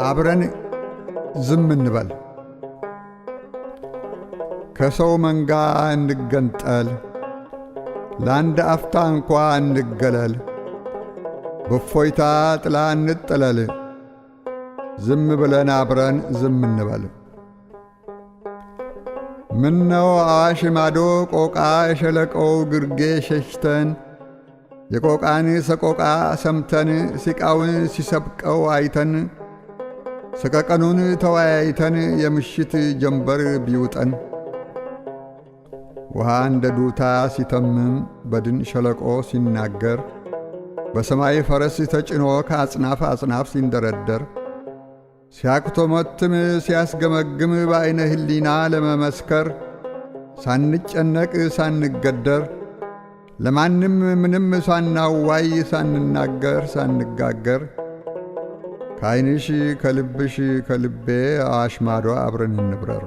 አብረን ዝም እንበል። ከሰው መንጋ እንገንጠል፣ ለአንድ አፍታ እንኳ እንገለል። በእፎይታ ጥላ እንጠለል፣ ዝም ብለን አብረን ዝም እንበል። ምነው አዋሽ ማዶ ቆቃ የሸለቆው ግርጌ ሸሽተን የቆቃን ሰቆቃ ሰምተን ሲቃውን ሲሰብቀው አይተን ሰቀቀኑን ተወያይተን የምሽት ጀንበር ቢውጠን ውሃ እንደ ዱታ ሲተምም በድን ሸለቆ ሲናገር በሰማይ ፈረስ ተጭኖ ከአጽናፍ አጽናፍ ሲንደረደር ሲያክቶመትም ሲያስገመግም በዐይነ ህሊና ለመመስከር ሳንጨነቅ ሳንገደር ለማንም ምንም ሳናዋይ ሳንናገር ሳንጋገር ከዐይንሽ ከልብሽ ከልቤ አዋሽ ማዶ አብረን እንብረር።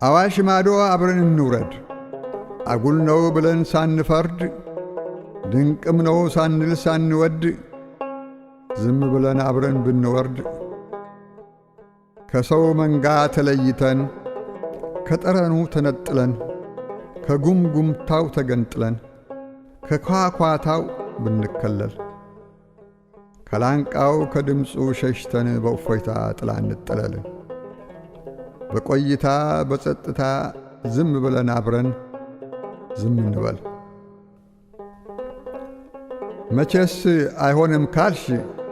አዋሽ ማዶ አብረን እንውረድ። አጉል ነው ብለን ሳንፈርድ ድንቅም ነው ሳንል ሳንወድ ዝም ብለን አብረን ብንወርድ ከሰው መንጋ ተለይተን ከጠረኑ ተነጥለን ከጉምጉምታው ተገንጥለን ከኳኳታው ብንከለል ከላንቃው ከድምፁ ሸሽተን በእፎይታ ጥላ እንጠለል። በቆይታ በጸጥታ ዝም ብለን አብረን ዝም እንበል። መቼስ አይሆንም ካልሽ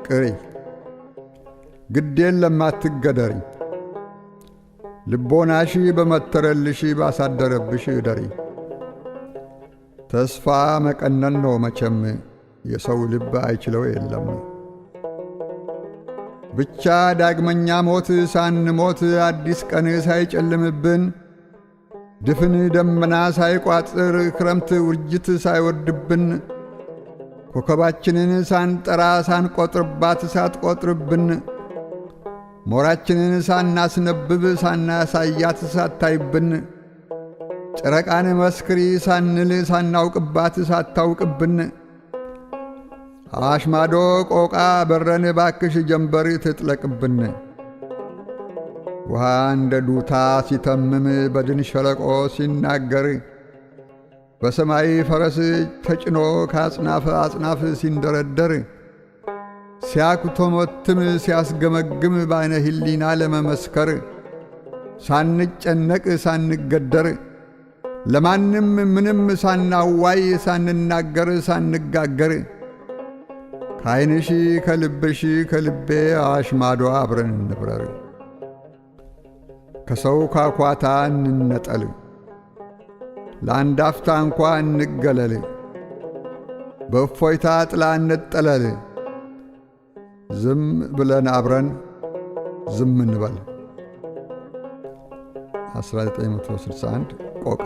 ቅሪ፣ ግዴን ለማትገደሪ። ልቦናሽ በመተረልሽ ባሳደረብሽ እደሪ። ተስፋ መቀነን ነው መቼም የሰው ልብ አይችለው የለም። ብቻ ዳግመኛ ሞት ሳንሞት አዲስ ቀን ሳይጨልምብን ድፍን ደመና ሳይቋጥር ክረምት ውርጅት ሳይወርድብን ኮከባችንን ሳንጠራ ሳንቆጥርባት ሳትቆጥርብን ሞራችንን ሳናስነብብ ሳናሳያት ሳታይብን ጨረቃን መስክሪ ሳንል ሳናውቅባት ሳታውቅብን አዋሽ ማዶ ቆቃ በረን ባክሽ ጀንበር ትጥለቅብን። ውሃ እንደ ዱታ ሲተምም በድን ሸለቆ ሲናገር በሰማይ ፈረስ ተጭኖ ከአጽናፍ አጽናፍ ሲንደረደር ሲያክቶመትም ሲያስገመግም በዐይነ ህሊና ለመመስከር ሳንጨነቅ ሳንገደር ለማንም ምንም ሳናዋይ ሳንናገር ሳንጋገር ከዐይንሽ ከልብሽ ከልቤ አዋሽ ማዶ አብረን እንብረር። ከሰው ኳኳታ እንነጠል፣ ለአንድ አፍታ እንኳ እንገለል። በእፎይታ ጥላ እንጠለል፣ ዝም ብለን አብረን ዝም እንበል። 1961 ቆቃ